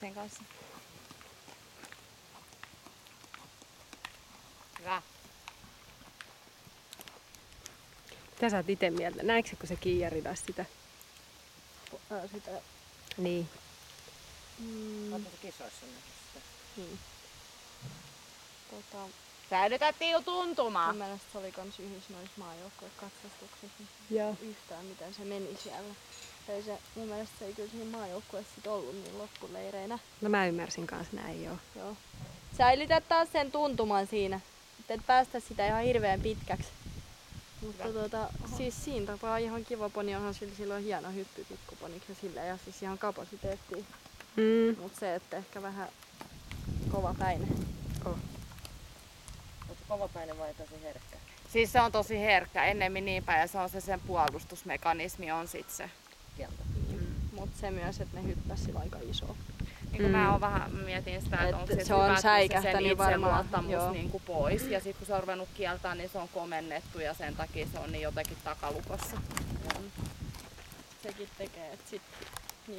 sen kanssa. Hyvä. Mitä sä oot ite mieltä? Näetkö kun se Kiia ridas sitä? Sitä. Niin. Oletko se kisoissa nähnyt sitä? Niin. Säilytettiin jo tuntumaa. Mun mielestä se oli kans yhdessä noissa maajoukkuekatsastuksissa. Joo. Yhtään miten se meni siellä. Ei se, mun mielestä se ei kyllä siinä maajoukkueessa sit ollut niin loppuleireinä. No mä ymmärsin kans näin joo. Joo. Säilytä taas sen tuntuman siinä. Et päästä sitä ihan hirveän pitkäksi. Mutta siis siinä tapaa ihan kiva poni, onhan sillä on hieno hyppy pikkuponiksi ja sillä ja siis ihan kapasiteettia. Mut se, että ehkä vähän kovapäinen. Oh. Onko se kovapäinen vai tosi herkkä? Siis se on tosi herkkä, ennemmin niin päin, ja se on se sen puolustusmekanismi on sit se kielto. Mut se myös, että ne hyppäs sillä aika iso. Niin mä oon vähän mietin sitä, että onko se on säikähtänyt sen varmaan, itseluottamus niin pois. Ja sit kun se on ruvennut kieltää, niin se on komennettu ja sen takia se on niin jotenkin takalukossa. Sekin tekee, että sit